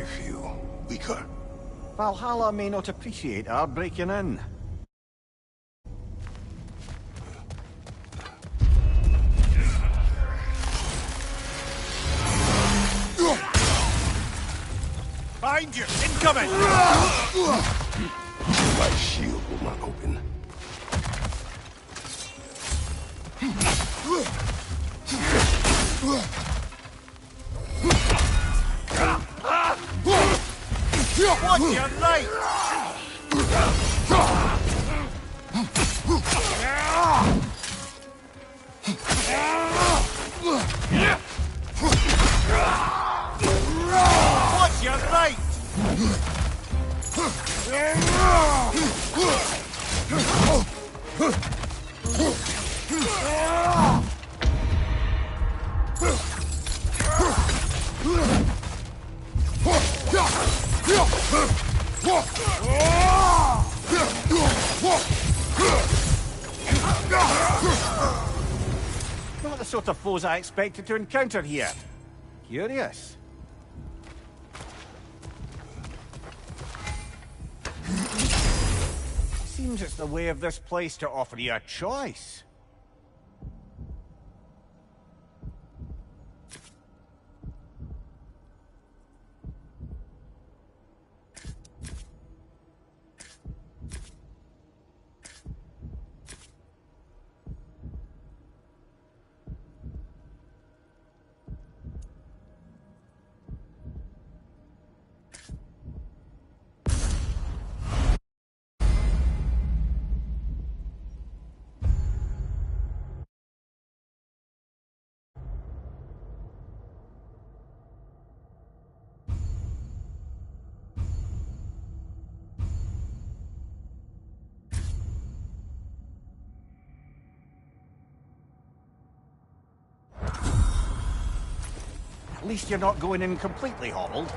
feel weaker. Valhalla may not appreciate our breaking in. Behind you! Incoming! My shield will not open. What's your right? What's your right? Not the sort of foes I expected to encounter here. Curious. Seems it's the way of this place to offer you a choice. At least you're not going in completely hobbled.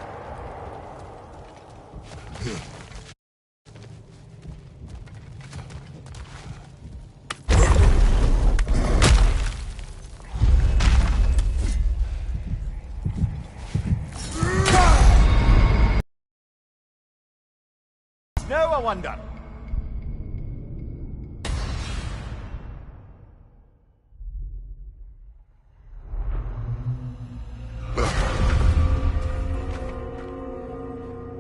Now I wonder.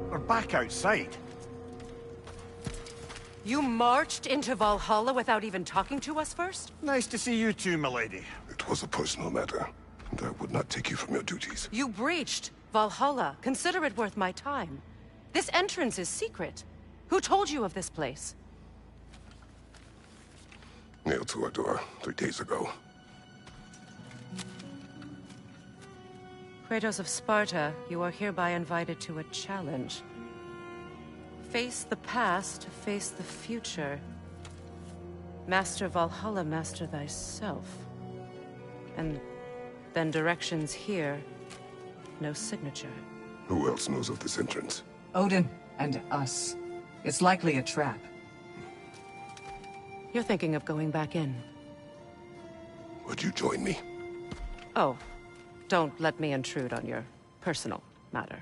We're back outside. You marched into Valhalla without even talking to us first? Nice to see you too, milady. It was a personal matter, and I would not take you from your duties. You breached Valhalla. Consider it worth my time. This entrance is secret. Who told you of this place? Nailed to our door 3 days ago. Kratos of Sparta, you are hereby invited to a challenge. Face the past, face the future. Master Valhalla, master thyself. And then directions here, no signature. Who else knows of this entrance? Odin and us. It's likely a trap. You're thinking of going back in. Would you join me? Oh, don't let me intrude on your personal matter.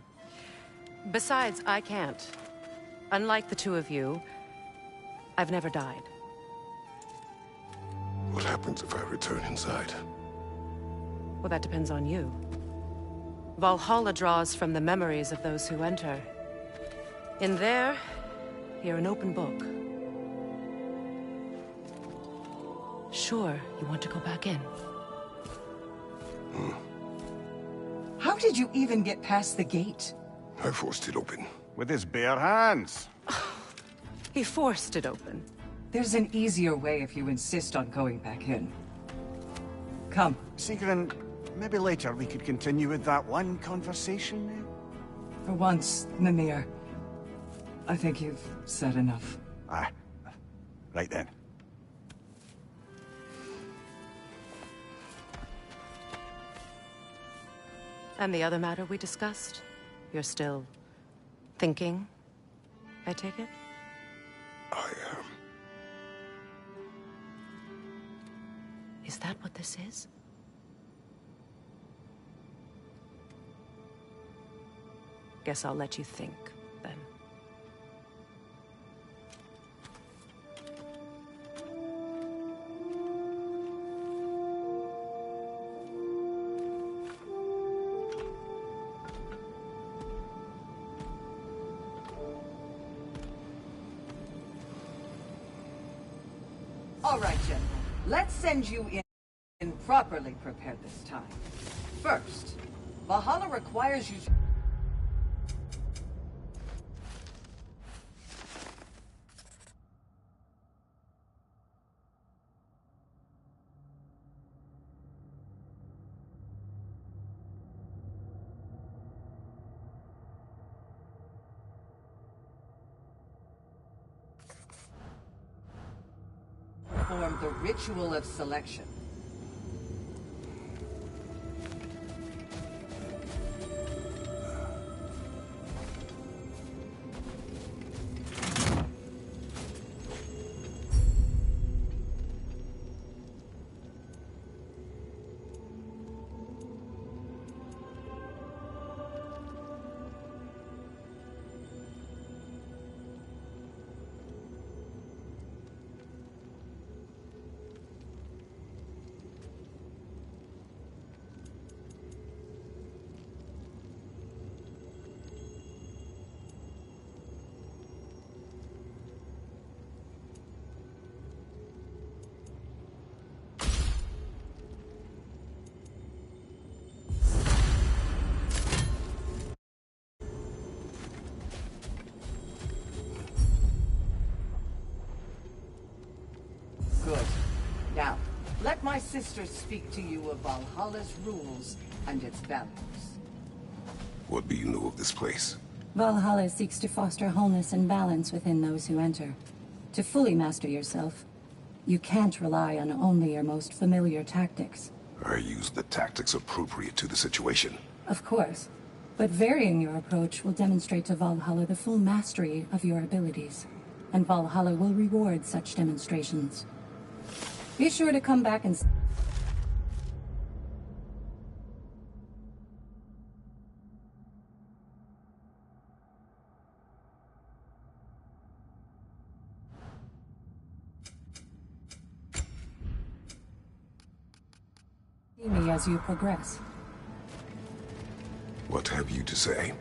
Besides, I can't. Unlike the two of you, I've never died. What happens if I return inside? Well, that depends on you. Valhalla draws from the memories of those who enter. In there, you're an open book. Sure, you want to go back in. How did you even get past the gate? I forced it open. With his bare hands. He forced it open. There's an easier way if you insist on going back in. Come. Sigrun, maybe later we could continue with that one conversation. For once, Mimir. I think you've said enough. Ah, right then. And the other matter we discussed? You're still thinking, I take it? I am. Is that what this is? Guess I'll let you think, then. All right, General. Let's send you in properly prepared this time. First, Valhalla requires you to... perform the ritual of selection. Good. Now, let my sister speak to you of Valhalla's rules and its values. What do you know of this place? Valhalla seeks to foster wholeness and balance within those who enter. To fully master yourself, you can't rely on only your most familiar tactics. I use the tactics appropriate to the situation. Of course, but varying your approach will demonstrate to Valhalla the full mastery of your abilities, and Valhalla will reward such demonstrations. Be sure to come back and... see me as you progress. What have you to say?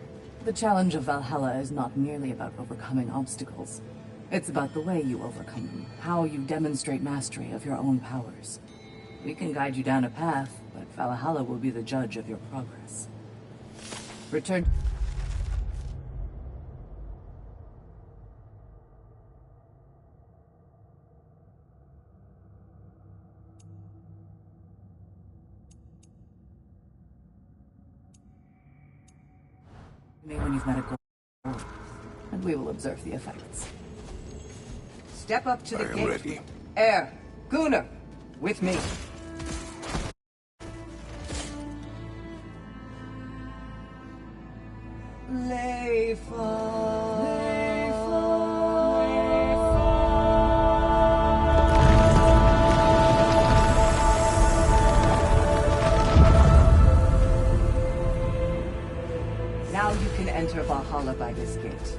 The challenge of Valhalla is not merely about overcoming obstacles. It's about the way you overcome them, how you demonstrate mastery of your own powers. We can guide you down a path, but Valhalla will be the judge of your progress. Return... me when you've met a goal, and we will observe the effects. Step up to the I am gate. ready. Air, Gunnar, with me. Now you can enter Valhalla by this gate,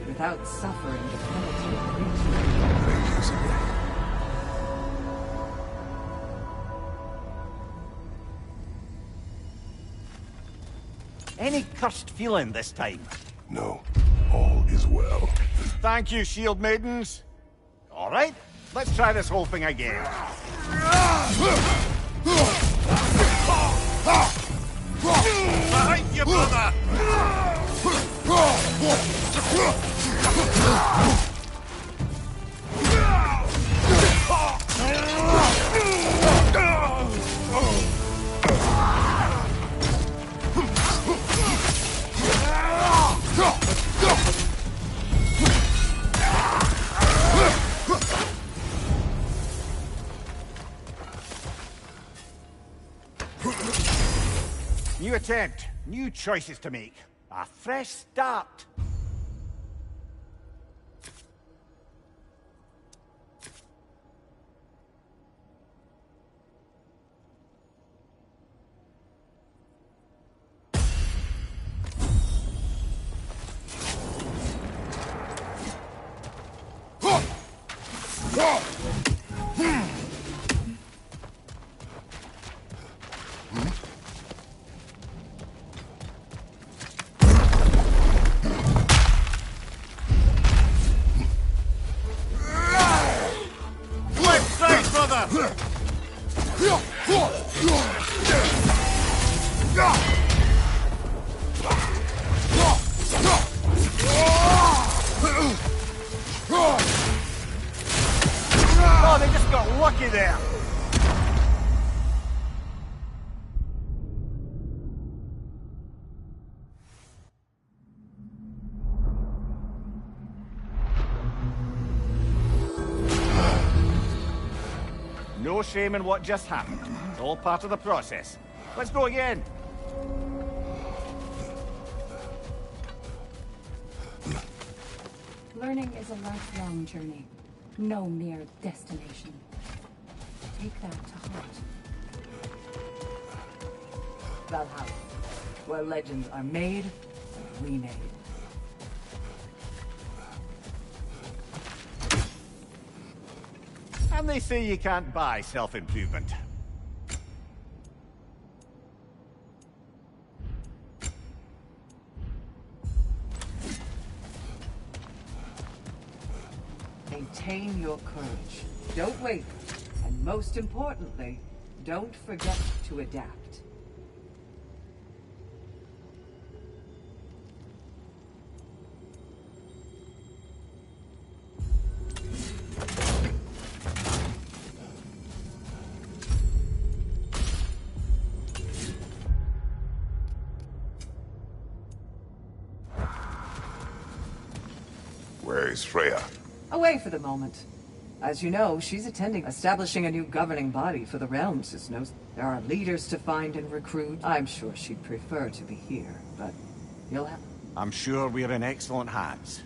without suffering the penalty of breaching. Thank you, Signor. Any cursed feeling this time? No, all is well. Thank you, shield maidens. All right, let's try this whole thing again. Behind you, brother! New attempt, new choices to make. A fresh start. Oh, they just got lucky there. No shame in what just happened. It's all part of the process. Let's go again. Learning is a lifelong journey, no mere destination. Take that to heart. Valhalla, where legends are made and remade. And they say you can't buy self-improvement. Maintain your courage. Don't waver. And most importantly, don't forget to adapt. Where is Freya? Away for the moment. As you know, she's establishing a new governing body for the realms. There are leaders to find and recruit. I'm sure she'd prefer to be here, but you'll have... I'm sure we're in excellent hands.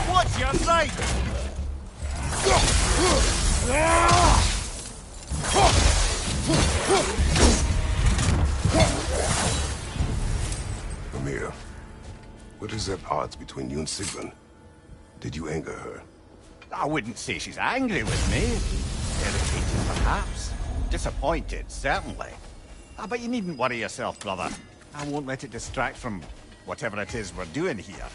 What's your sight? Amir, what is at odds between you and Sigrun? Did you anger her? I wouldn't say she's angry with me. Irritated, perhaps. Disappointed, certainly. But you needn't worry yourself, brother. I won't let it distract from whatever it is we're doing here.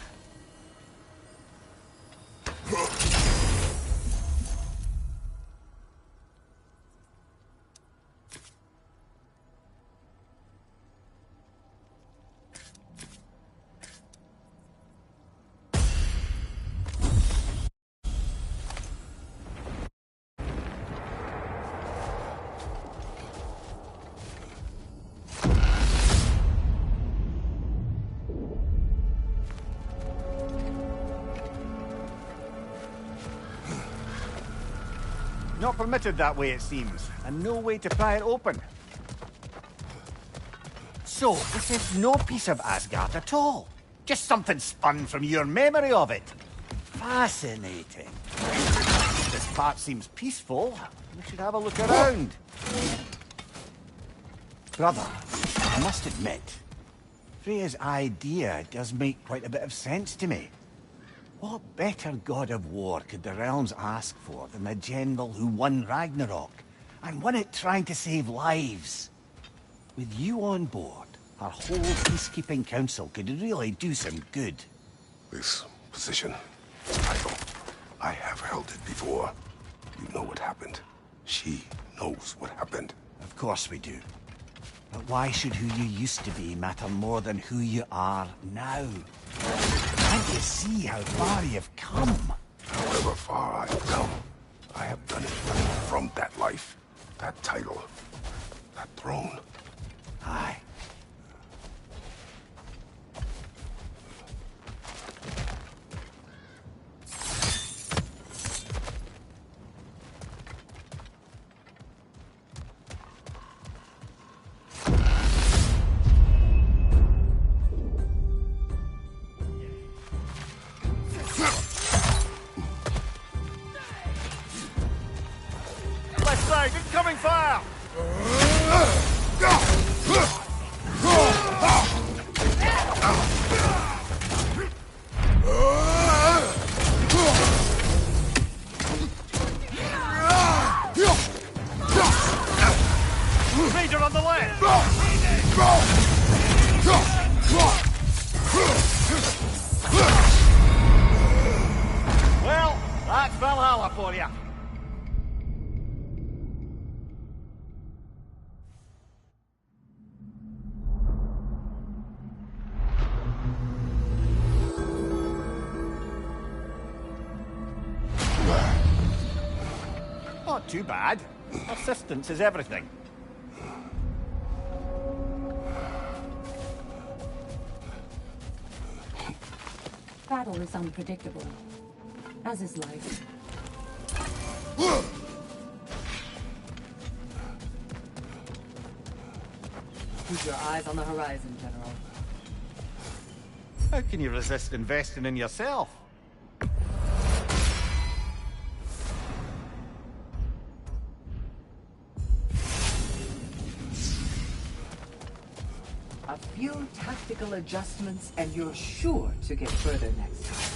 Not permitted that way, it seems, and no way to pry it open. So, this is no piece of Asgard at all. Just something spun from your memory of it. Fascinating. This part seems peaceful. We should have a look around. Brother, I must admit, Freya's idea does make quite a bit of sense to me. What better god of war could the realms ask for than the general who won Ragnarok, and won it trying to save lives? With you on board, our whole peacekeeping council could really do some good. This position, title, I have held it before. You know what happened. She knows what happened. Of course we do. But why should who you used to be matter more than who you are now? Can't you see how far you've come? However far I've come, I have done it from that life, that title, that throne. Aye. Left side, incoming fire! Major on the left! Well, that's Valhalla for you. Not too bad. Persistence is everything. Battle is unpredictable, as is life. Keep your eyes on the horizon, General. How can you resist investing in yourself? A few tactical adjustments, and you're sure to get further next time.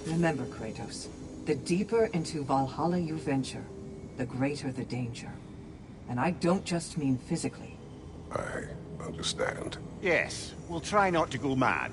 Remember, Kratos, the deeper into Valhalla you venture, the greater the danger. And I don't just mean physically. I understand. Yes, we'll try not to go mad.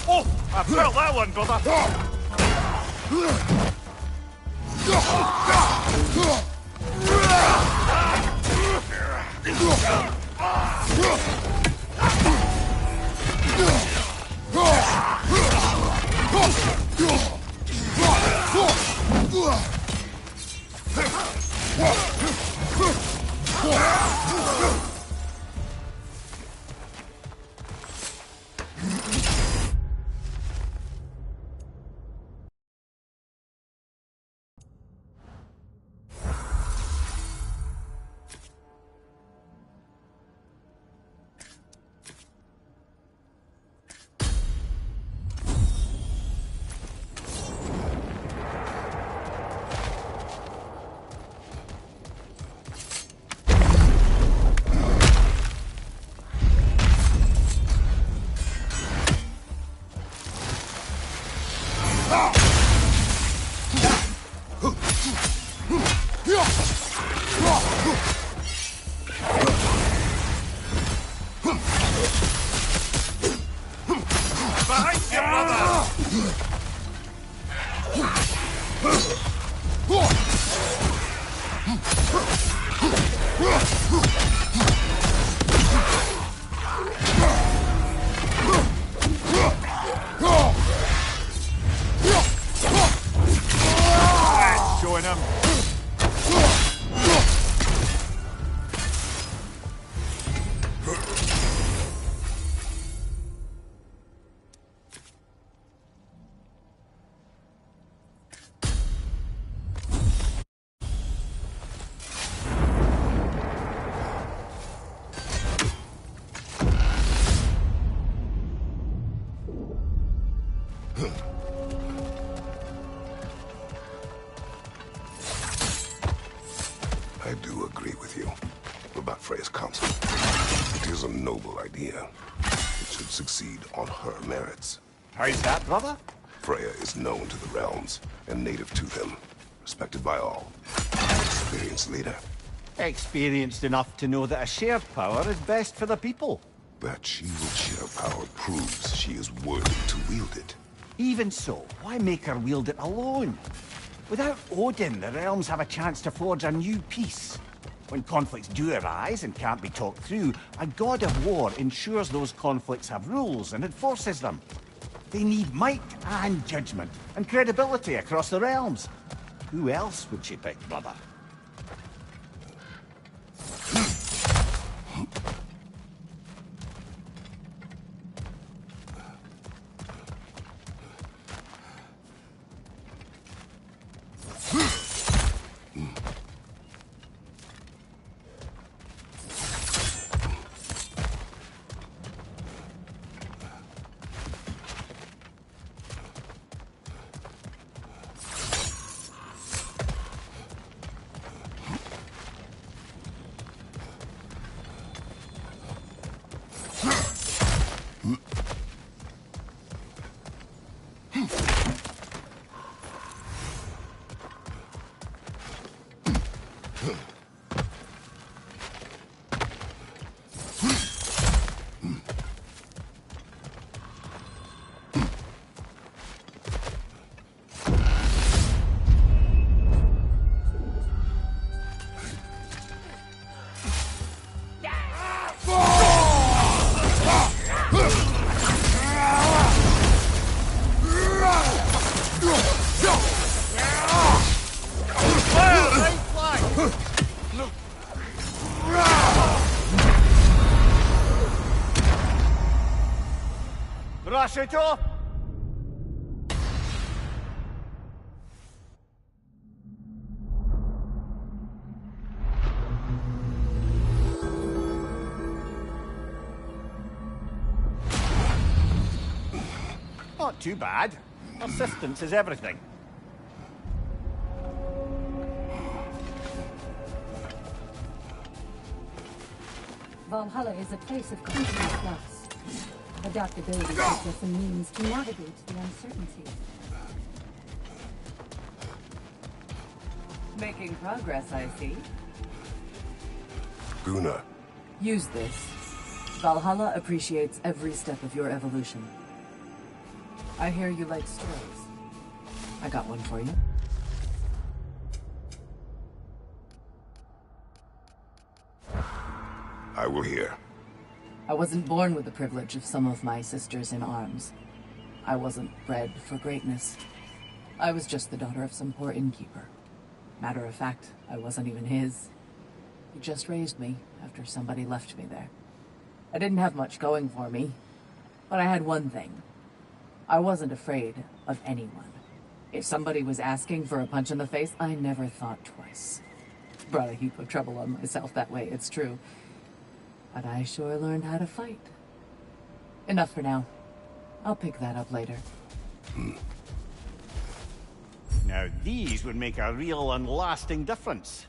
Oh, I felt that one, brother. council. It is a noble idea. It should succeed on her merits. How's that, brother? Freya is known to the realms and native to them. Respected by all. An experienced leader. Experienced enough to know that a shared power is best for the people. That she will share power proves she is worthy to wield it. Even so, why make her wield it alone? Without Odin, the realms have a chance to forge a new peace. When conflicts do arise and can't be talked through, a god of war ensures those conflicts have rules and enforces them. They need might and judgment, and credibility across the realms. Who else would she pick, brother? Brush it off! Not too bad. Assistance is everything. Valhalla is a place of constant flux. Adaptability gives us a means to navigate the uncertainty. Making progress, I see. Gunnar, Use this. Valhalla appreciates every step of your evolution. I hear you like stories. I got one for you. I will hear. I wasn't born with the privilege of some of my sisters in arms. I wasn't bred for greatness. I was just the daughter of some poor innkeeper. Matter of fact, I wasn't even his. He just raised me after somebody left me there. I didn't have much going for me, but I had one thing. I wasn't afraid of anyone. If somebody was asking for a punch in the face, I never thought twice. Brought a heap of trouble on myself that way, it's true. But I sure learned how to fight. Enough for now. I'll pick that up later. Now these would make a real and lasting difference.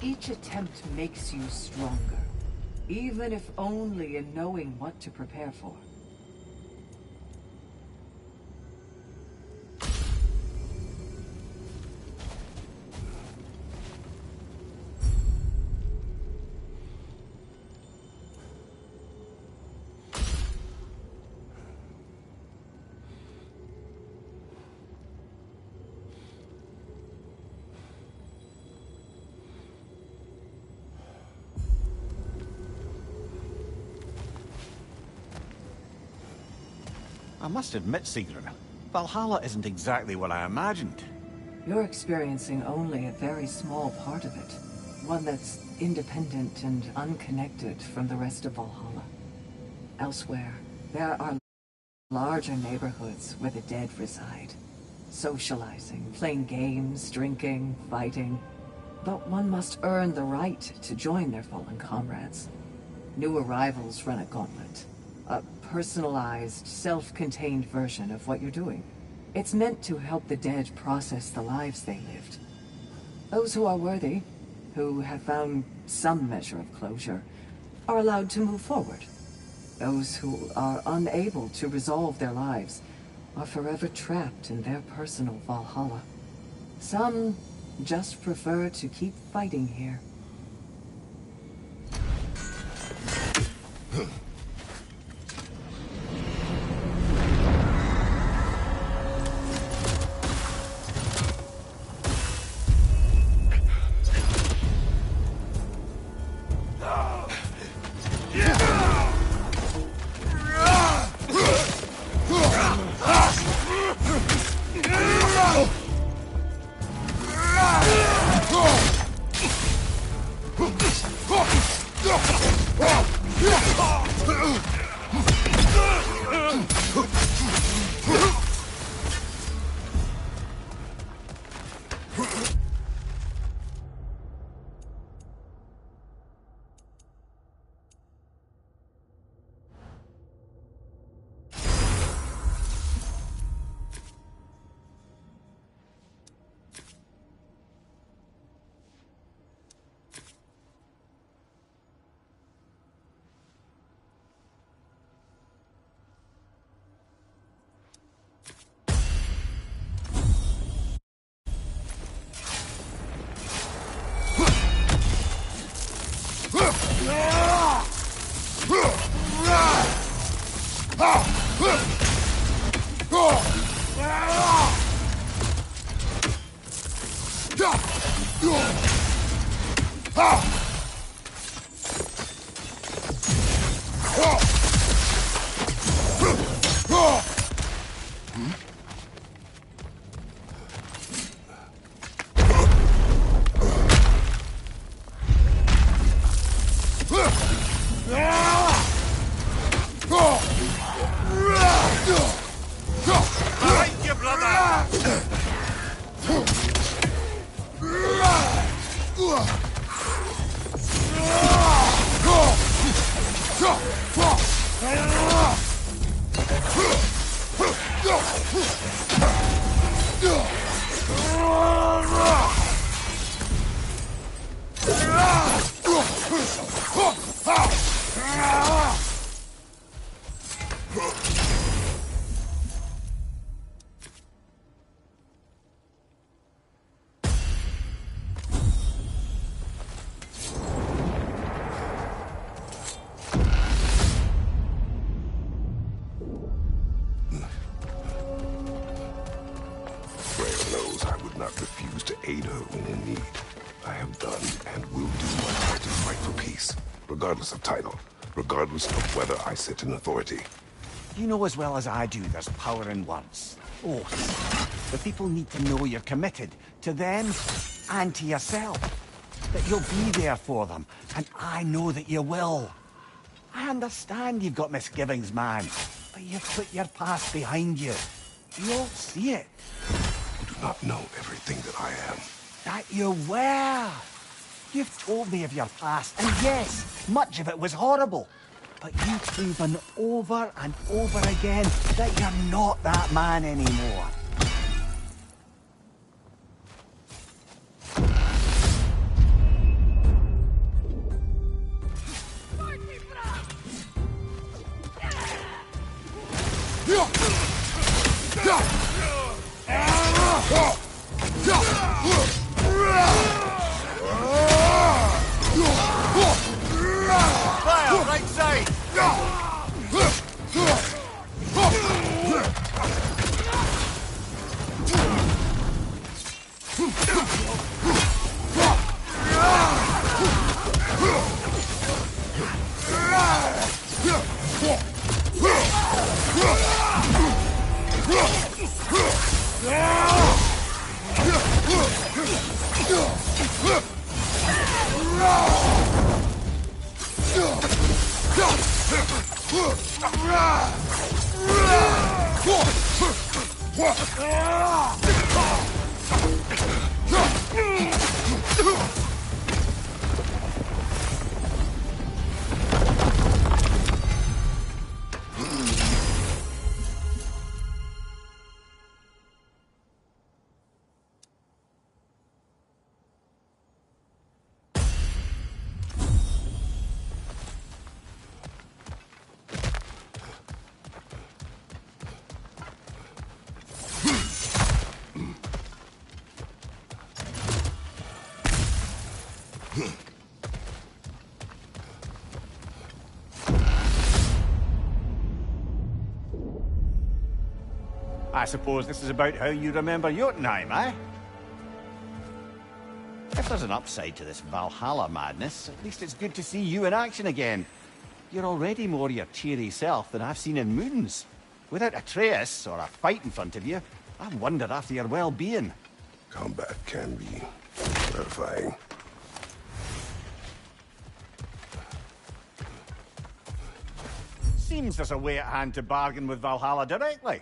Each attempt makes you stronger, even if only in knowing what to prepare for. I must admit, Sigrun, Valhalla isn't exactly what I imagined. You're experiencing only a very small part of it. One that's independent and unconnected from the rest of Valhalla. Elsewhere, there are larger neighborhoods where the dead reside. Socializing, playing games, drinking, fighting. But one must earn the right to join their fallen comrades. New arrivals run a gauntlet. A personalized, self-contained version of what you're doing. It's meant to help the dead process the lives they lived. Those who are worthy, who have found some measure of closure, are allowed to move forward. Those who are unable to resolve their lives are forever trapped in their personal Valhalla. Some just prefer to keep fighting here. Regardless of title, regardless of whether I sit in authority. You know as well as I do there's power in words. Oaths. The people need to know you're committed to them and to yourself. That you'll be there for them, and I know that you will. I understand you've got misgivings, man, but you've put your past behind you. You'll see it. You do not know everything that I am. That you were. You've told me of your past, and yes, much of it was horrible. But you've proven over and over again that you're not that man anymore. Fire, right side! I suppose this is about how you remember Jotunheim, eh? If there's an upside to this Valhalla madness, at least it's good to see you in action again. You're already more your cheery self than I've seen in moons. Without Atreus, or a fight in front of you, I wonder after your well-being. Combat can be terrifying. Seems there's a way at hand to bargain with Valhalla directly.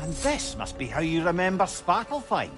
And this must be how you remember Svartalfheim.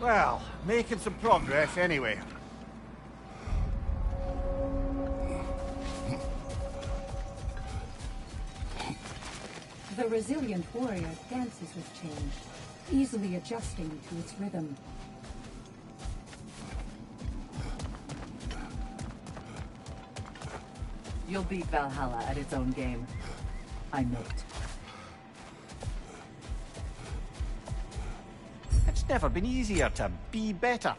Well, making some progress anyway. The resilient warrior dances with change, easily adjusting to its rhythm. You'll beat Valhalla at its own game. I know it. It's never been easier to be better.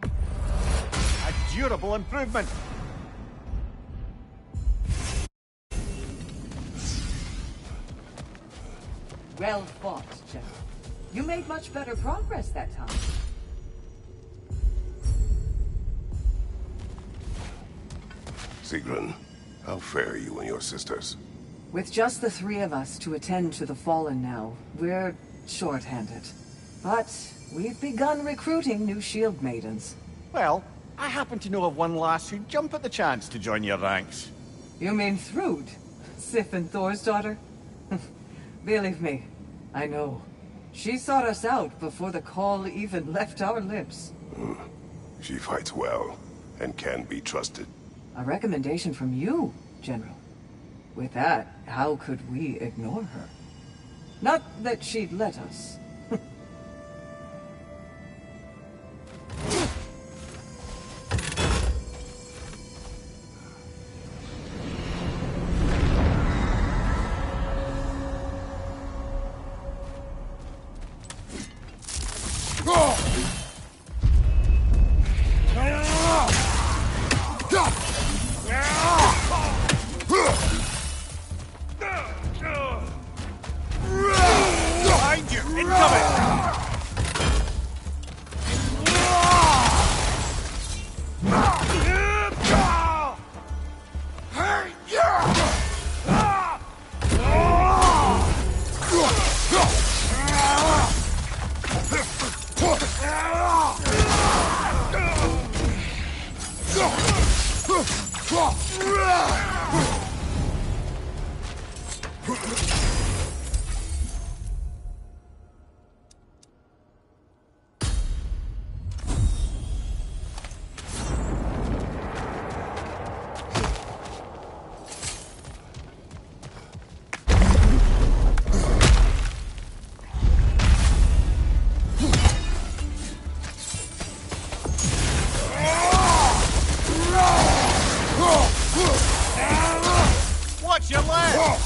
A durable improvement. Well fought, General. You made much better progress that time. Sigrun, how fare you and your sisters? With just the three of us to attend to the fallen now, we're short-handed. But we've begun recruiting new shield maidens. Well, I happen to know of one lass who'd jump at the chance to join your ranks. You mean Thrud? Sif and Thor's daughter? Believe me, I know. She sought us out before the call even left our lips. She fights well, and can be trusted. A recommendation from you, General. With that, how could we ignore her? Not that she'd let us. Behind you! Incoming! Watch your left!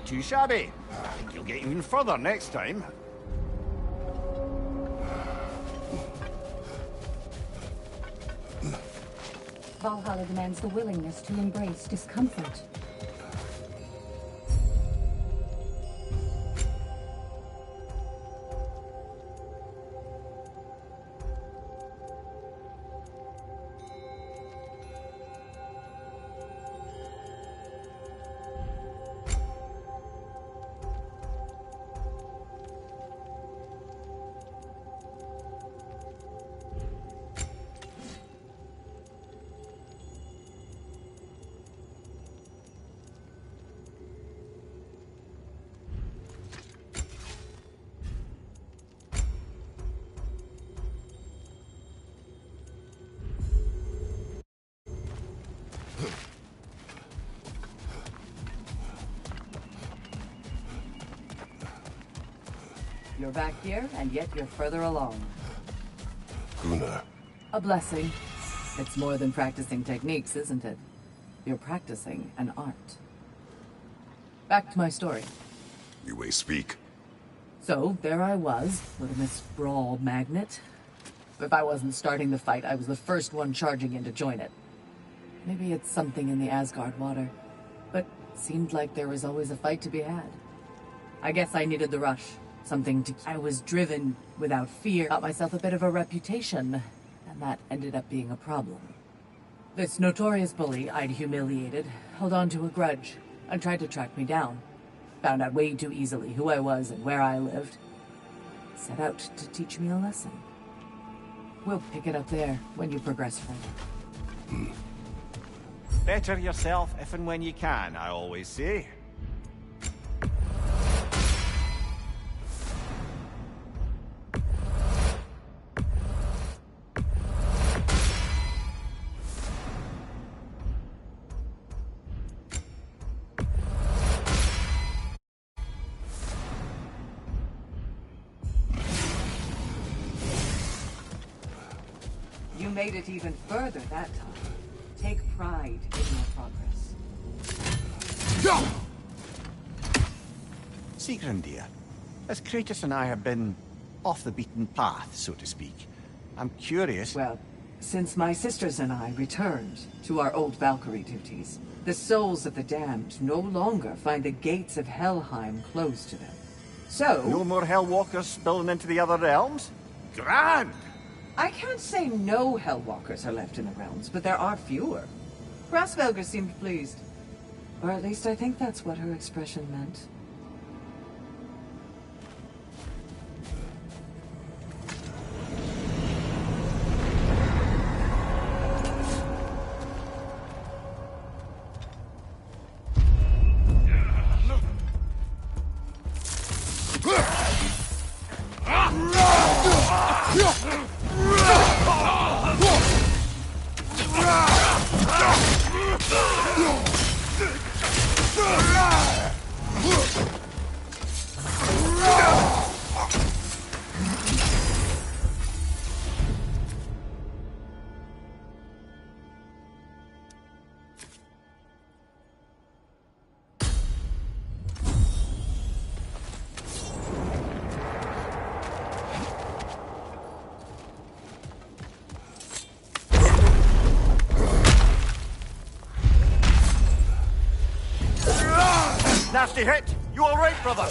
Not too shabby. I think you'll get even further next time. Valhalla demands the willingness to embrace discomfort. You're back here, and yet you're further along. Gunnar. A blessing. It's more than practicing techniques, isn't it? You're practicing an art. Back to my story. You may speak. So, there I was, with a sprawl magnet. If I wasn't starting the fight, I was the first one charging in to join it. Maybe it's something in the Asgard water, but it seemed like there was always a fight to be had. I guess I needed the rush. Something to... I was driven without fear. Got myself a bit of a reputation, and that ended up being a problem. This notorious bully I'd humiliated held on to a grudge and tried to track me down. Found out way too easily who I was and where I lived. Set out to teach me a lesson. We'll pick it up there when you progress further. Better yourself if and when you can, I always say. You made it even further that time. Take pride in your progress. Sigrun, dear, as Kratos and I have been off the beaten path, so to speak, I'm curious... Well, since my sisters and I returned to our old Valkyrie duties, the souls of the damned no longer find the gates of Helheim closed to them. So... No more Hellwalkers spilling into the other realms? Grand! I can't say no Hellwalkers are left in the realms, but there are fewer. Grasvelger seemed pleased. Or at least I think that's what her expression meant. Nasty hit! You all right, brother?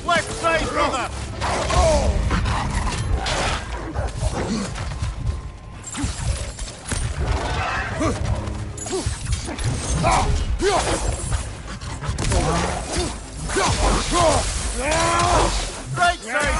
Left side, brother! Right side,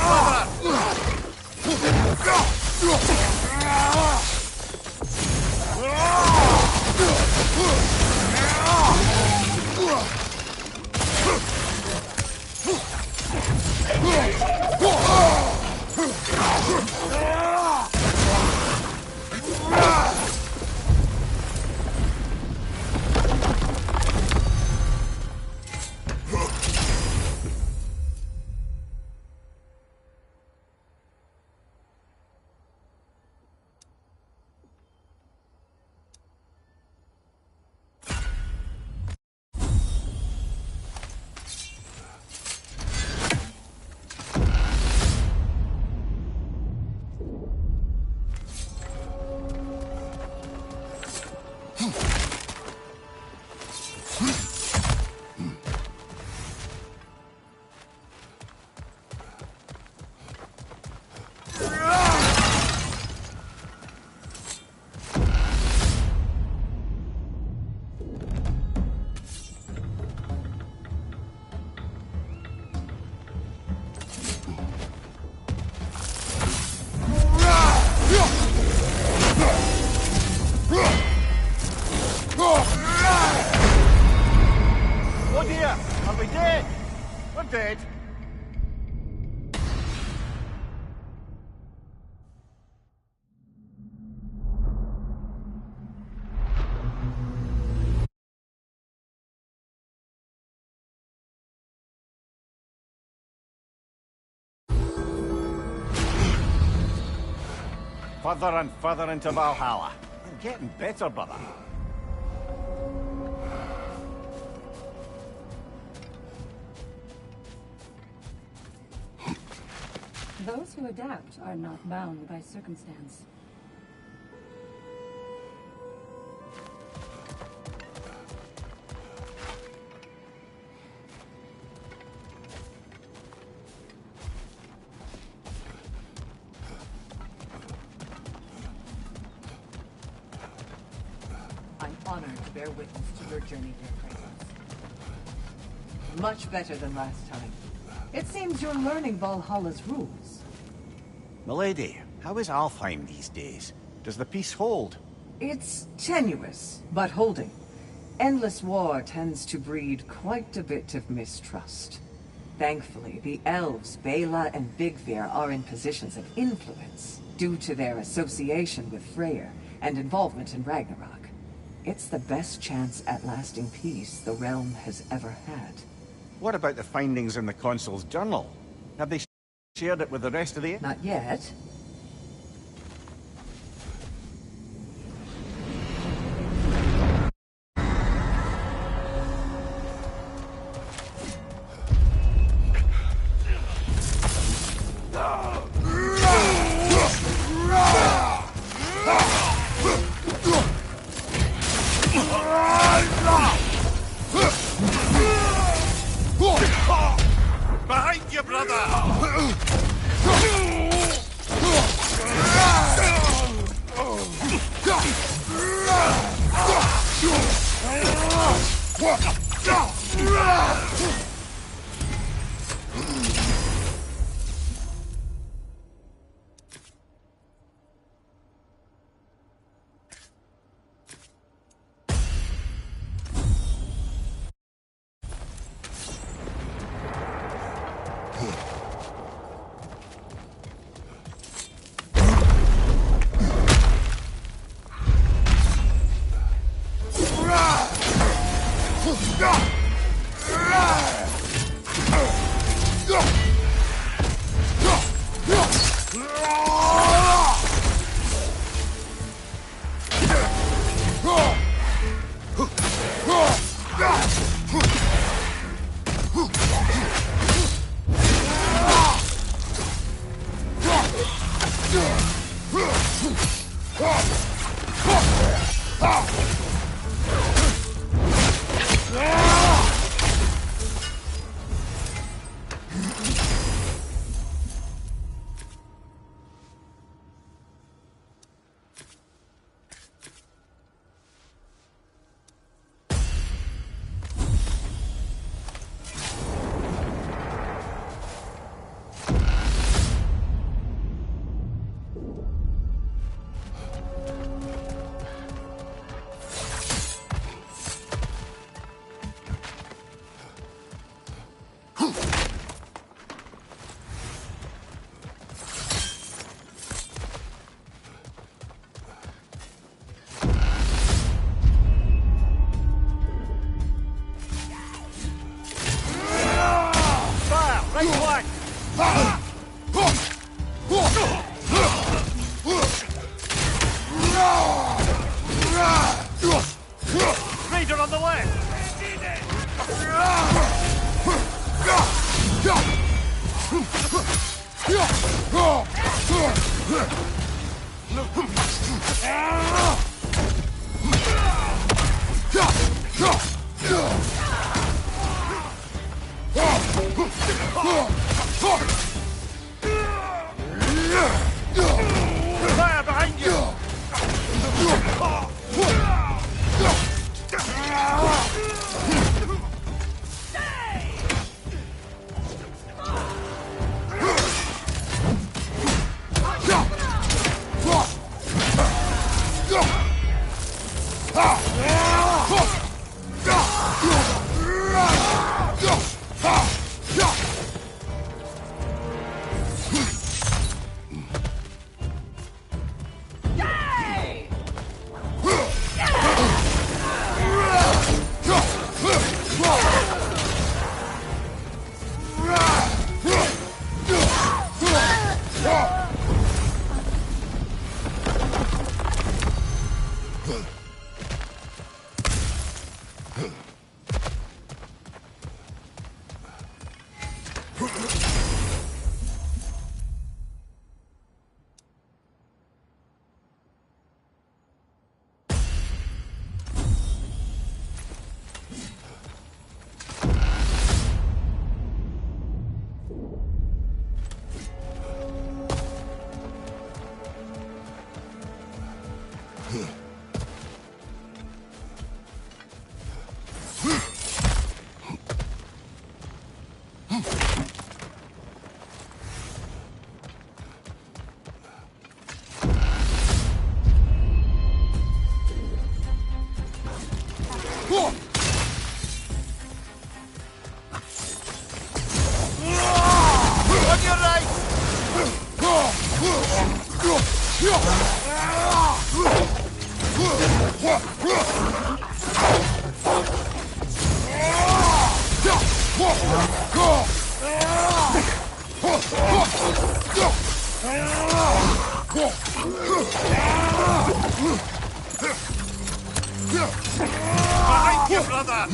Oh dear! Are we dead? We're dead. Further and further into Valhalla. You're getting better, brother. Those who adapt are not bound by circumstance. honored to bear witness to your journey, dear Kratos. Much better than last time. It seems you're learning Valhalla's rules. Milady, how is Alfheim these days? Does the peace hold? It's tenuous, but holding. Endless war tends to breed quite a bit of mistrust. Thankfully, the elves, Bela and Vigvir, are in positions of influence due to their association with Freyr and involvement in Ragnarok. It's the best chance at lasting peace the realm has ever had. What about the findings in the Consul's journal? Have they shared it with the rest of the... Not yet. Behind you, brother! Raider on the left! Fire behind you! Behind you, brother!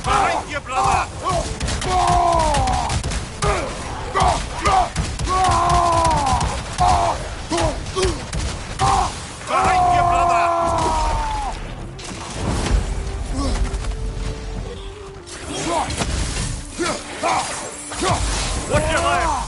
Behind you, brother! Behind you, brother! Watch your left!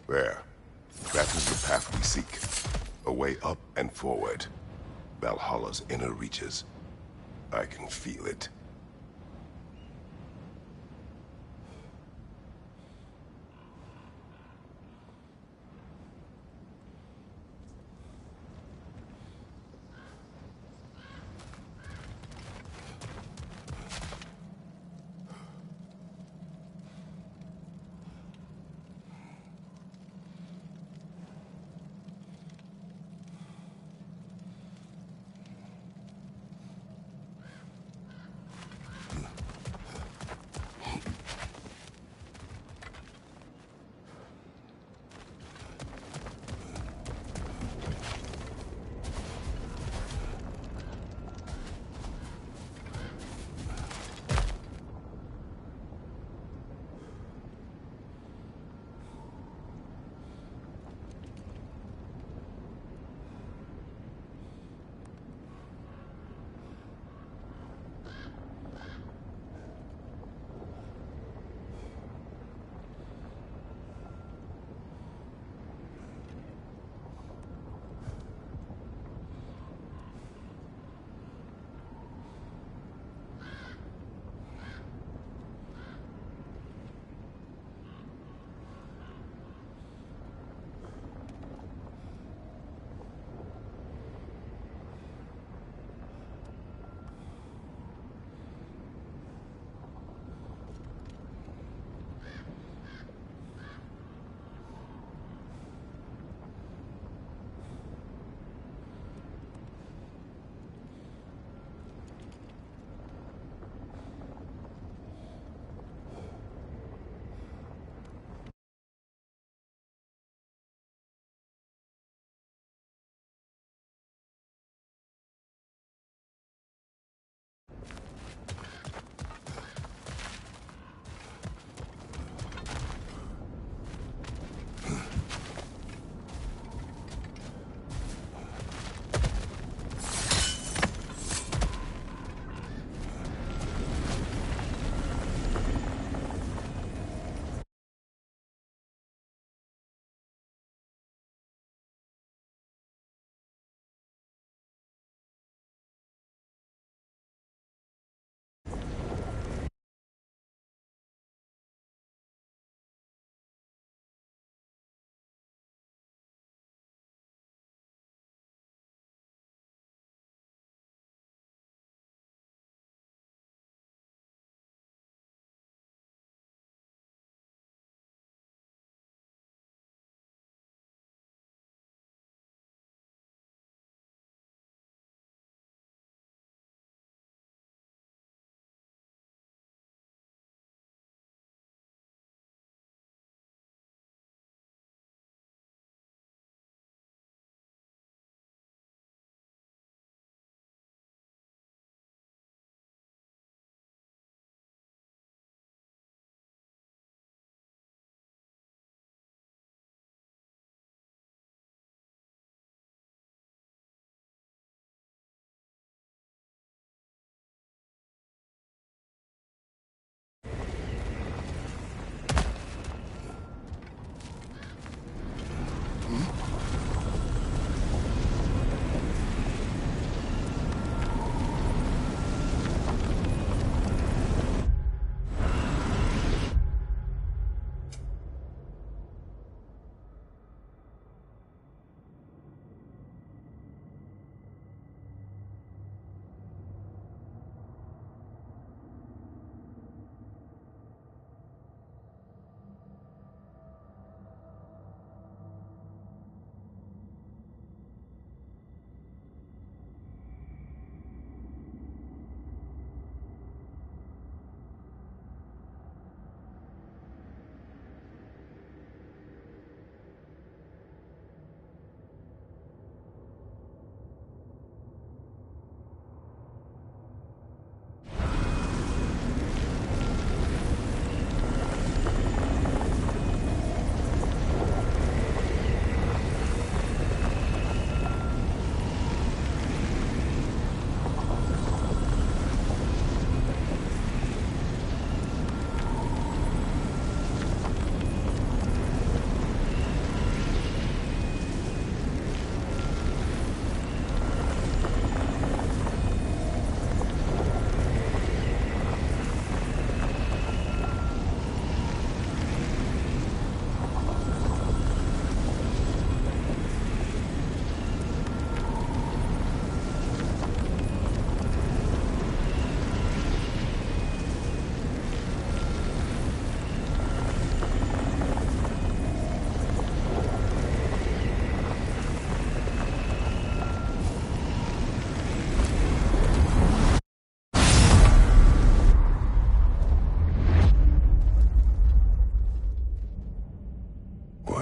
There. That is the path we seek. A way up and forward. Valhalla's inner reaches. I can feel it.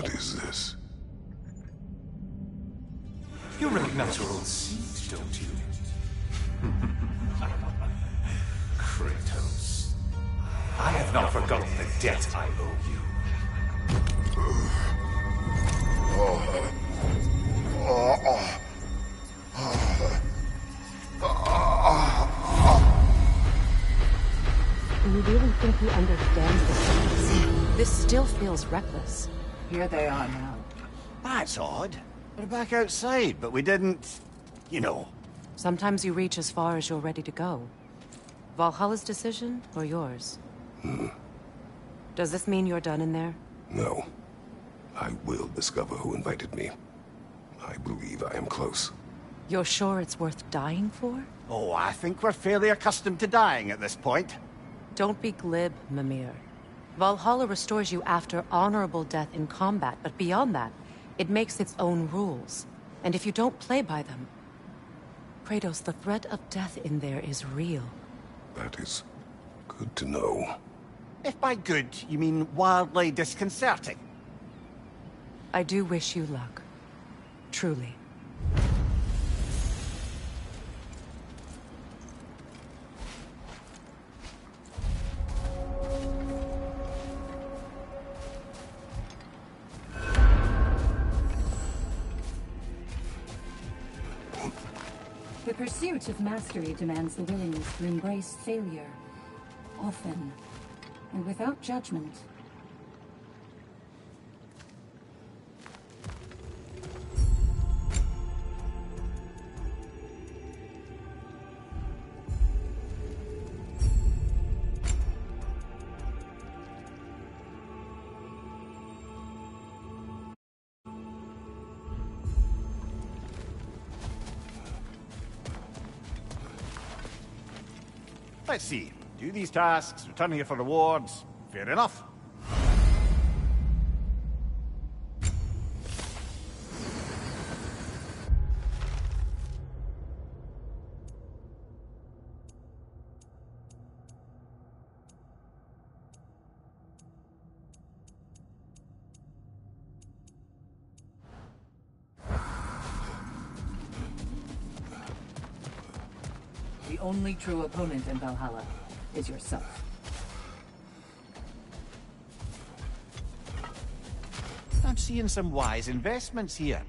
What is this? You recognize your own seed, don't you? Kratos. I have not forgotten the debt I owe you. Do you really think he understands this? This still feels reckless. Here they are now. That's odd. We're back outside, but we didn't... you know. Sometimes you reach as far as you're ready to go. Valhalla's decision, or yours? Does this mean you're done in there? No. I will discover who invited me. I believe I am close. You're sure it's worth dying for? Oh, I think we're fairly accustomed to dying at this point. Don't be glib, Mimir. Valhalla restores you after honorable death in combat, but beyond that, it makes its own rules. And if you don't play by them... Kratos, the threat of death in there is real. That is good to know. If by good, you mean wildly disconcerting. I do wish you luck. Truly. The pursuit of mastery demands the willingness to embrace failure, often, and without judgment. Let's see. Do these tasks, return here for rewards. Fair enough. The only true opponent in Valhalla is yourself. I'm seeing some wise investments here.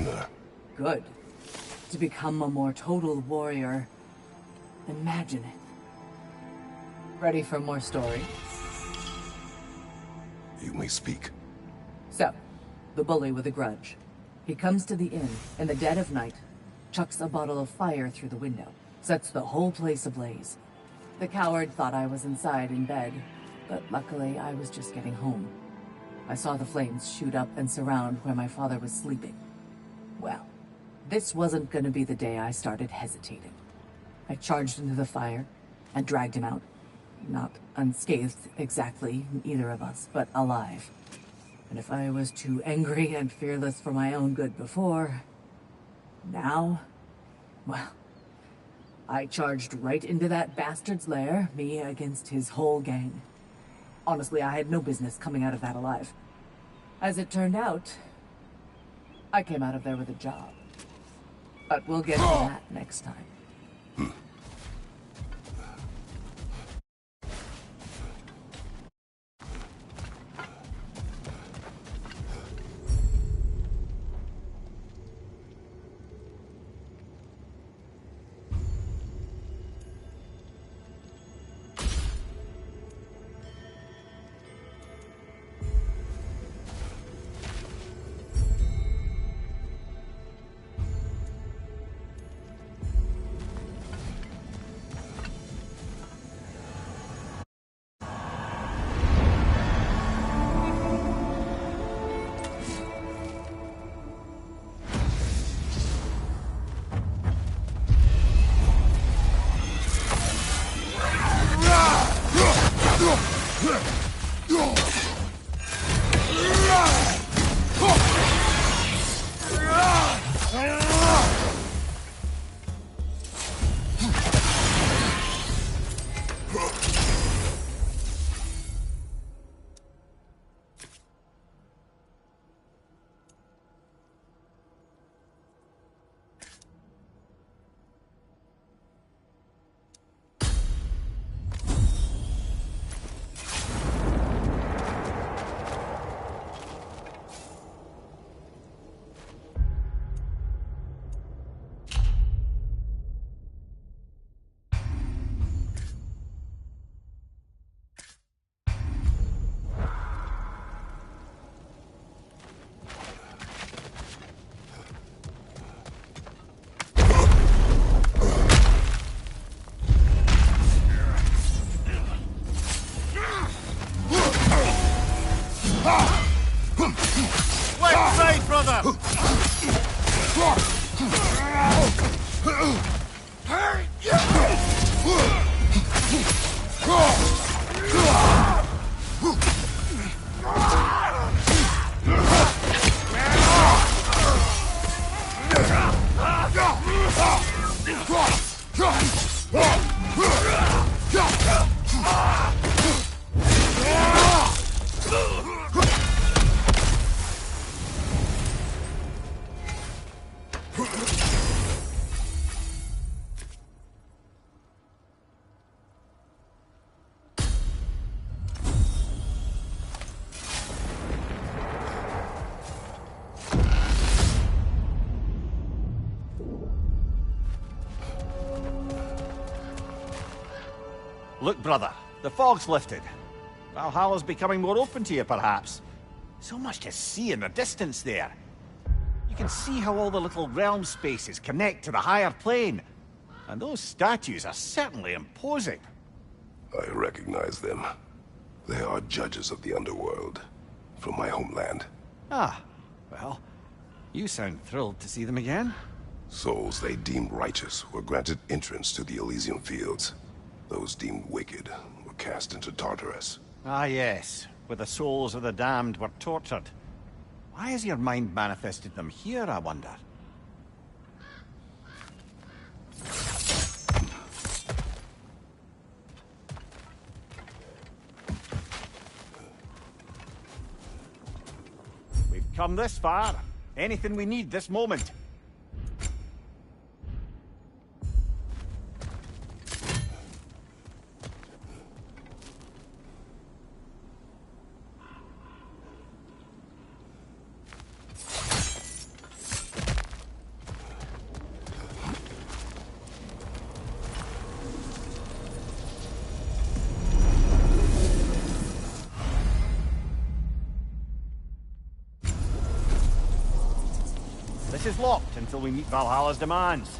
Gunnar. Good. To become a more total warrior. Imagine it. Ready for more story? You may speak. So, the bully with a grudge. He comes to the inn in the dead of night, chucks a bottle of fire through the window, sets the whole place ablaze. The coward thought I was inside in bed, but luckily I was just getting home. I saw the flames shoot up and surround where my father was sleeping. Well, this wasn't gonna be the day I started hesitating. I charged into the fire and dragged him out. Not unscathed exactly, either of us, but alive. And if I was too angry and fearless for my own good before, now, well, I charged right into that bastard's lair, me against his whole gang. Honestly, I had no business coming out of that alive. As it turned out, I came out of there with a job. But we'll get to that next time. Look, brother, the fog's lifted. Valhalla's becoming more open to you, perhaps. So much to see in the distance there. You can see how all the little realm spaces connect to the higher plane. And those statues are certainly imposing. I recognize them. They are judges of the underworld, from my homeland. Ah, well, you sound thrilled to see them again. Souls they deemed righteous were granted entrance to the Elysium Fields. Those deemed wicked were cast into Tartarus. Ah, yes, where the souls of the damned were tortured. Why has your mind manifested them here, I wonder? We've come this far. Anything we need this moment. This is locked until we meet Valhalla's demands.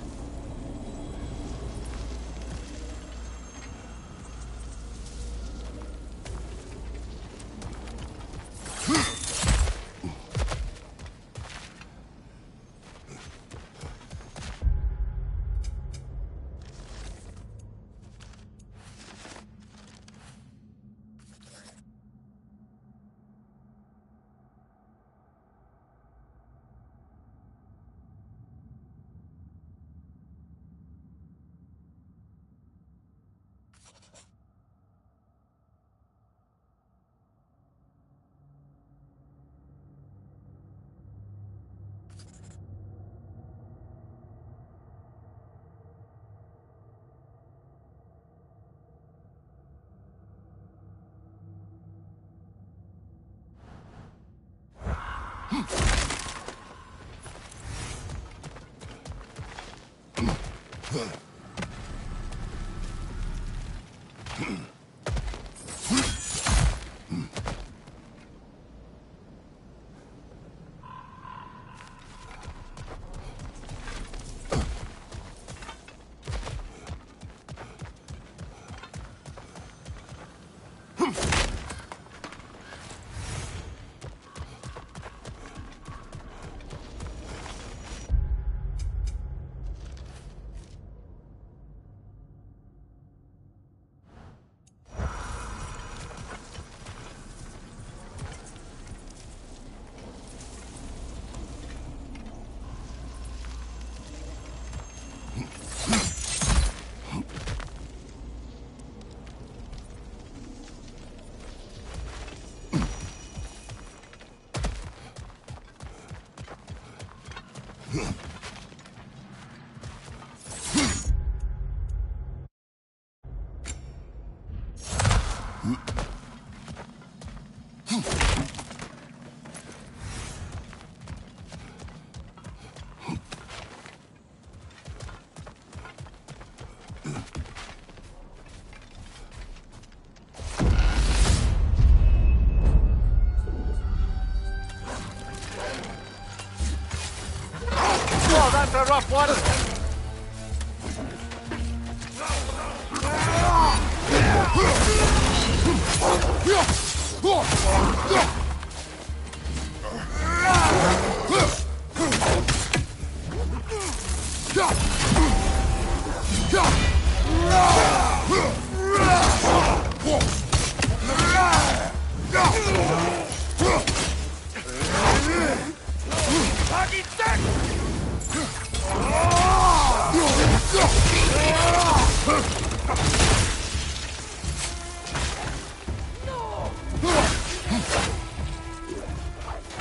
Oh, that's a rough one.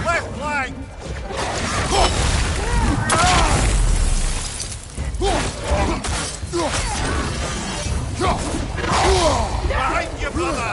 Left flank! Behind you, brother!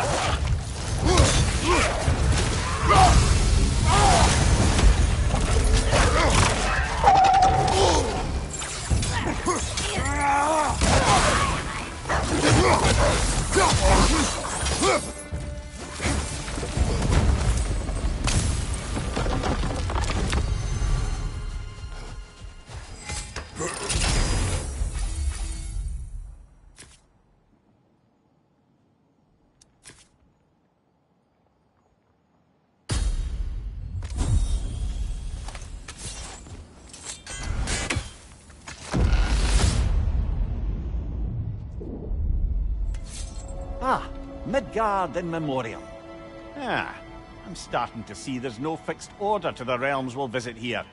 Ah, Midgard in memoriam. Ah, I'm starting to see there's no fixed order to the realms we'll visit here.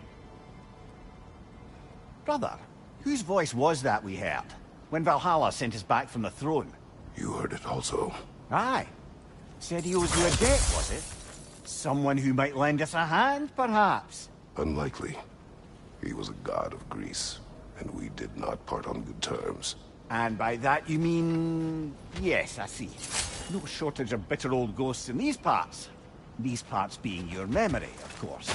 Brother, whose voice was that we heard when Valhalla sent us back from the throne? You heard it also. Aye. Said he owes you a debt, was it? Someone who might lend us a hand, perhaps? Unlikely. He was a god of Greece, and we did not part on good terms. And by that you mean... Yes, I see. No shortage of bitter old ghosts in these parts. These parts being your memory, of course.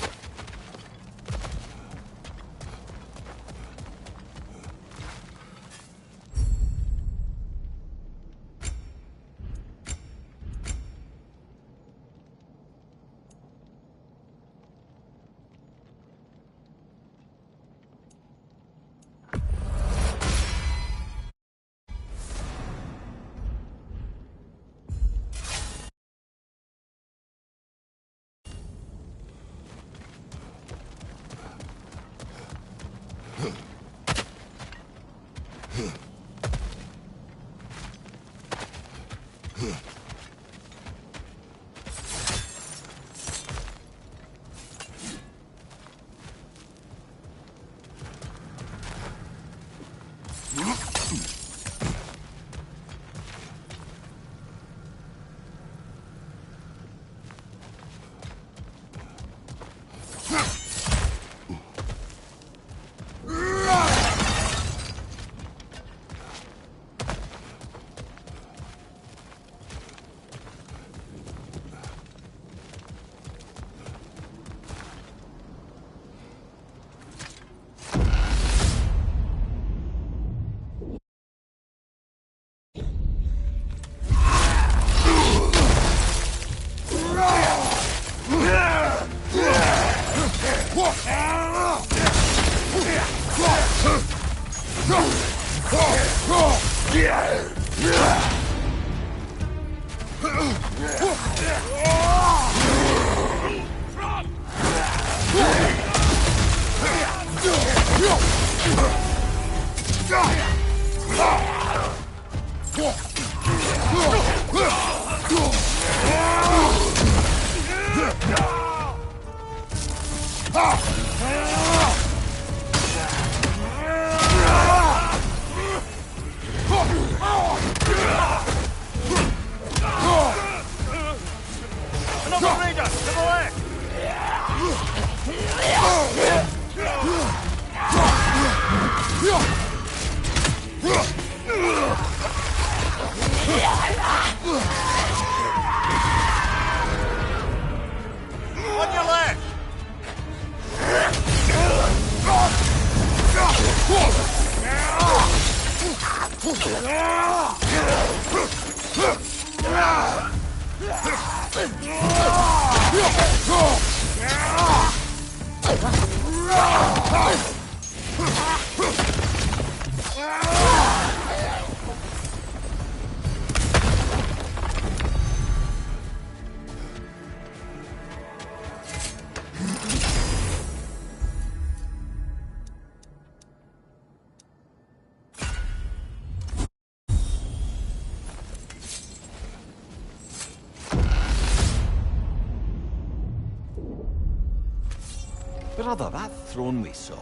Brother, that throne we saw,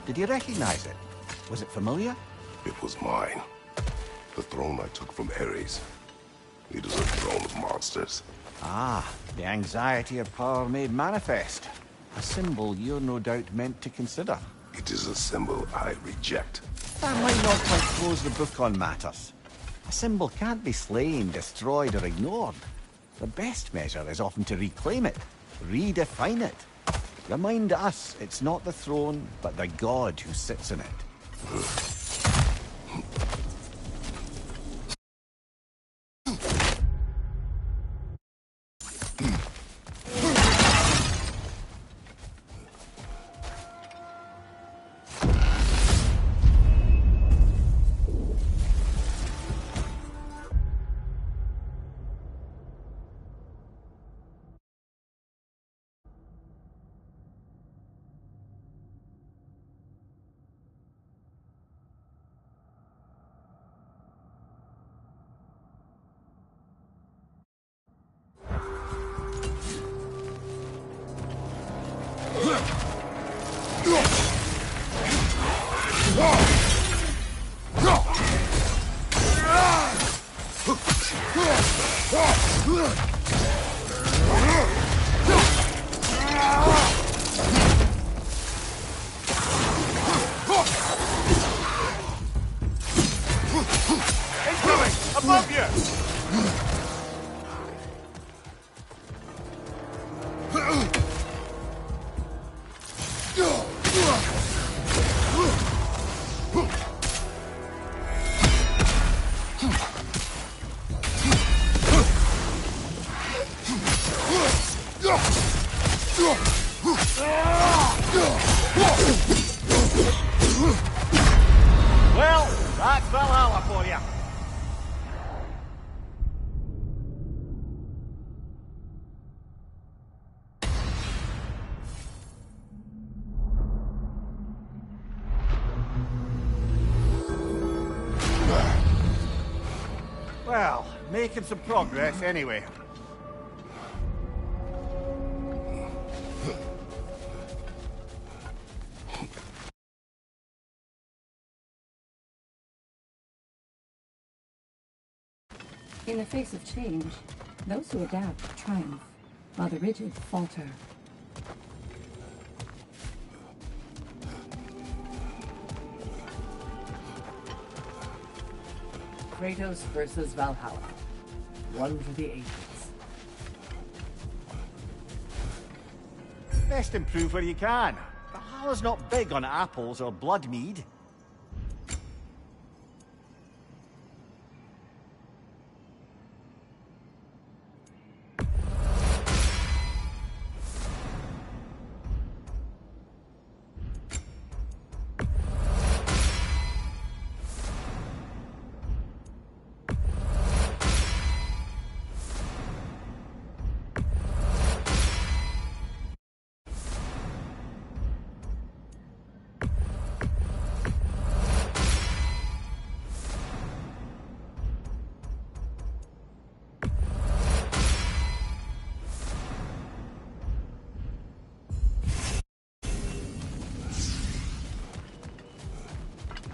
did you recognize it? Was it familiar? It was mine. The throne I took from Ares. It is a throne of monsters. Ah, the anxiety of power made manifest. A symbol you're no doubt meant to consider. It is a symbol I reject. That might not quite close the book on matters. A symbol can't be slain, destroyed, or ignored. The best measure is often to reclaim it, redefine it. Remind us it's not the throne, but the god who sits in it. Incoming! Above you! Well, that's Valhalla for you. Well, making some progress anyway. In the face of change, those who adapt triumph, while the rigid falter. Kratos versus Valhalla. One for the ages. Best improve where you can. Valhalla's not big on apples or blood mead.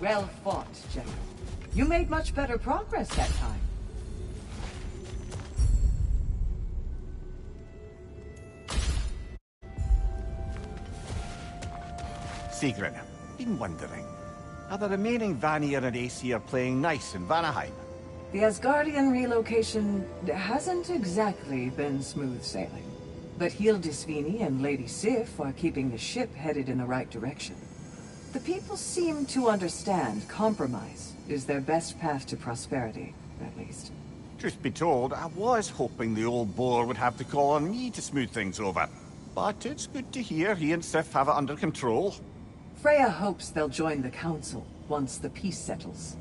Well fought, General. You made much better progress that time. Sigrun, been wondering. Are the remaining Vanir and Aesir playing nice in Vanaheim? The Asgardian relocation hasn't exactly been smooth sailing. But Hildisvini and Lady Sif are keeping the ship headed in the right direction. The people seem to understand compromise is their best path to prosperity, at least. Truth be told, I was hoping the old boar would have to call on me to smooth things over. But it's good to hear he and Sif have it under control. Freya hopes they'll join the council once the peace settles.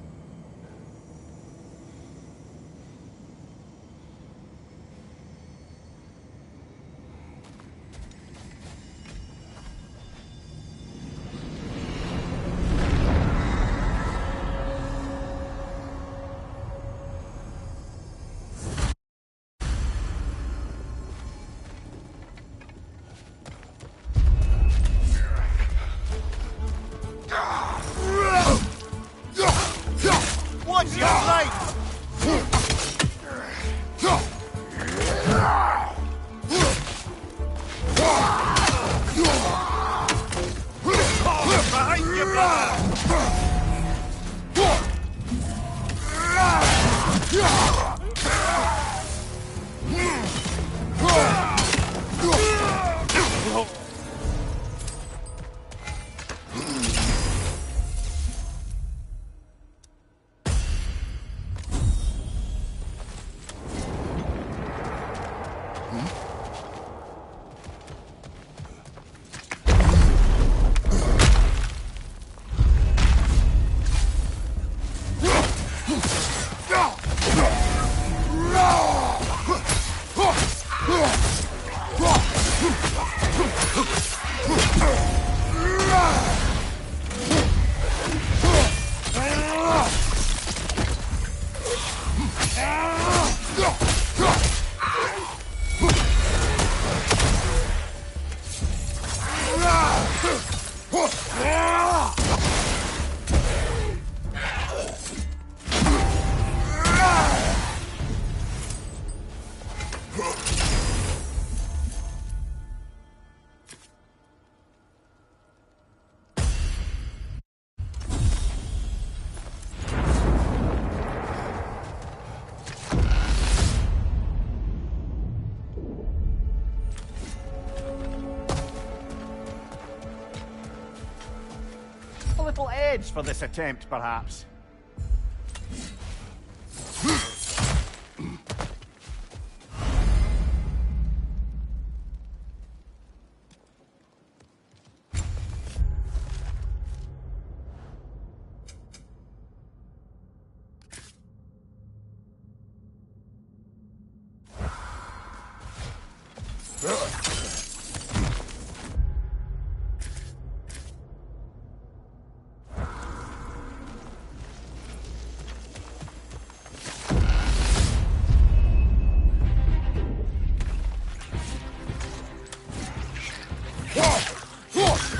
heads for this attempt, perhaps.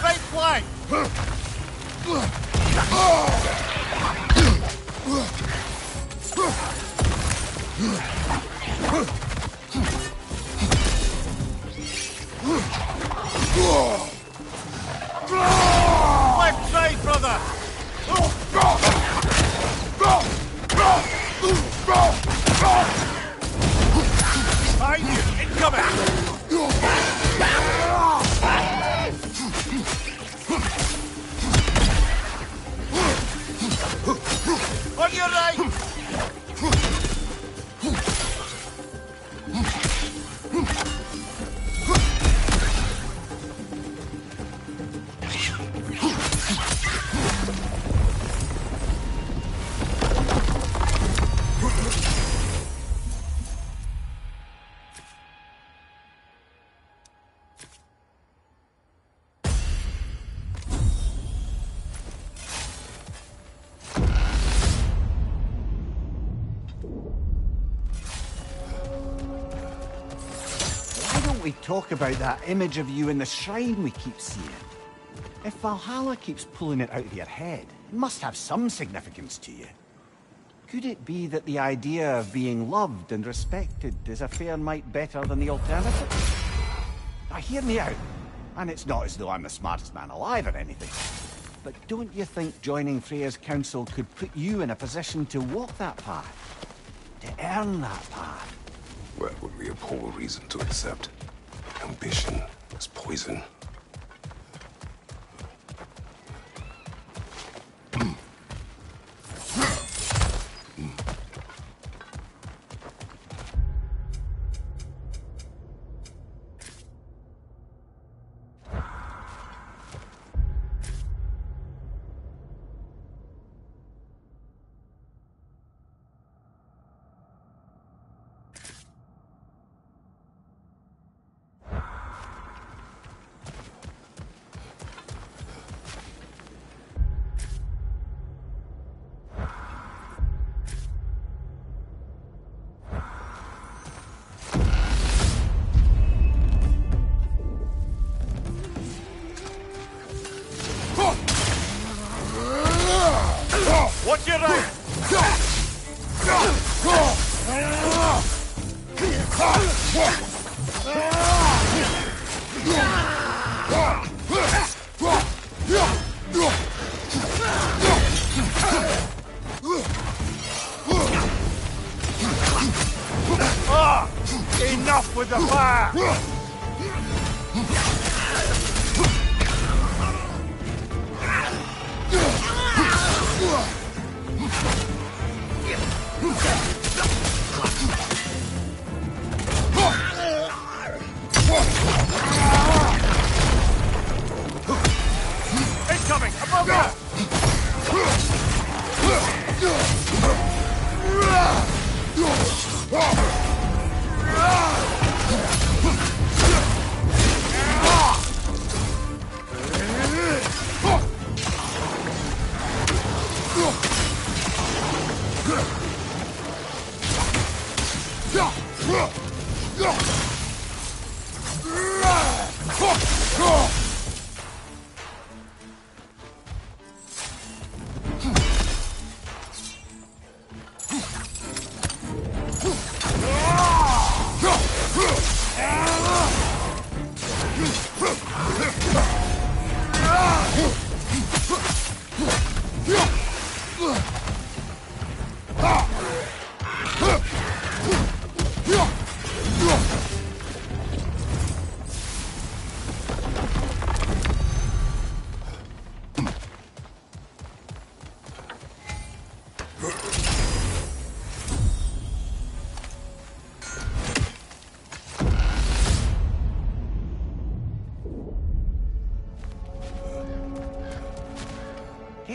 Right flank! Left side, brother! Behind you! Incoming! On your right! We talk about that image of you in the shrine we keep seeing. If Valhalla keeps pulling it out of your head, it must have some significance to you. Could it be that the idea of being loved and respected is a fair mite better than the alternative? Now hear me out, and it's not as though I'm the smartest man alive or anything, but don't you think joining Freya's council could put you in a position to walk that path? To earn that path? That would be a poor reason to accept. Ambition is poison. Watch your right! Enough with the fire! Incoming! Above you!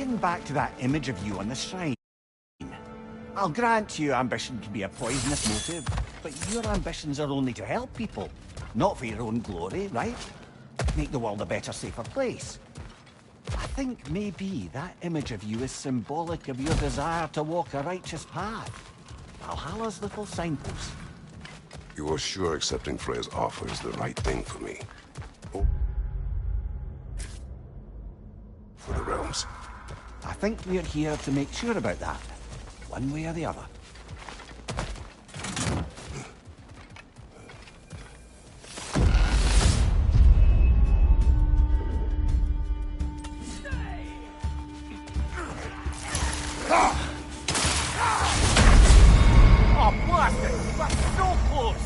getting back to that image of you on the shrine. I'll grant you ambition can be a poisonous motive, but your ambitions are only to help people, not for your own glory, right? Make the world a better, safer place. I think maybe that image of you is symbolic of your desire to walk a righteous path. Valhalla's little signpost. You are sure accepting Freya's offer is the right thing for me? Oh. For the realms. I think we're here to make sure about that, one way or the other. Oh, blast it! We're so close!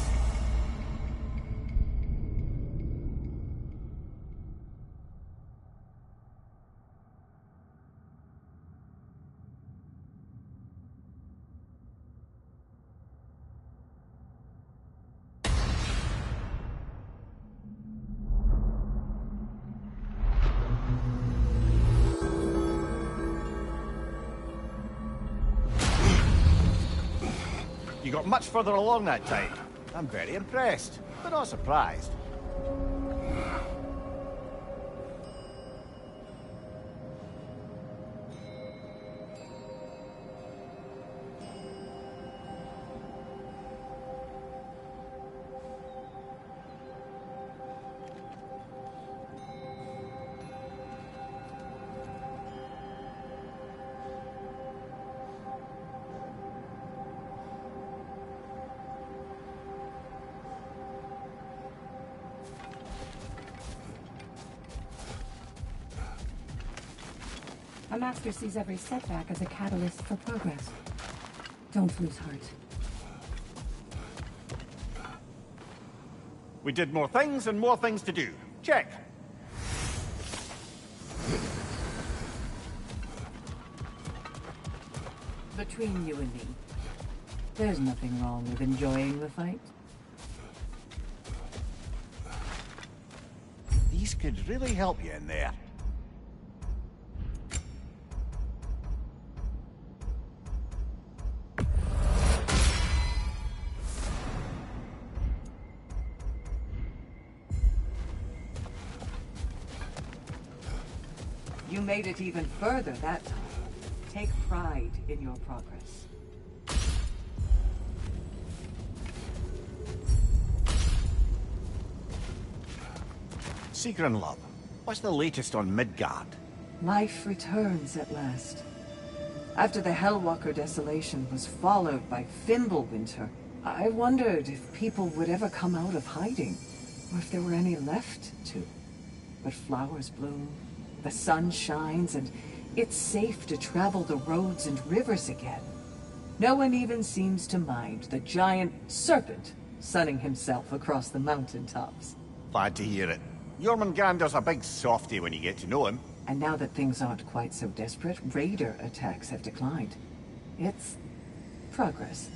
You got much further along that time. I'm very impressed, but not surprised. A master sees every setback as a catalyst for progress. Don't lose heart. We did more things and more things to do. Check. Between you and me, there's nothing wrong with enjoying the fight. These could really help you in there. You made it even further that time. Take pride in your progress. Seeker and Love, what's the latest on Midgard? Life returns at last. After the Hellwalker desolation was followed by Fimbulwinter, I wondered if people would ever come out of hiding, or if there were any left to. But flowers bloom, the sun shines, and it's safe to travel the roads and rivers again. No one even seems to mind the giant serpent sunning himself across the mountaintops. Glad to hear it. Jormungandr's a big softy when you get to know him. And now that things aren't quite so desperate, raider attacks have declined. It's progress.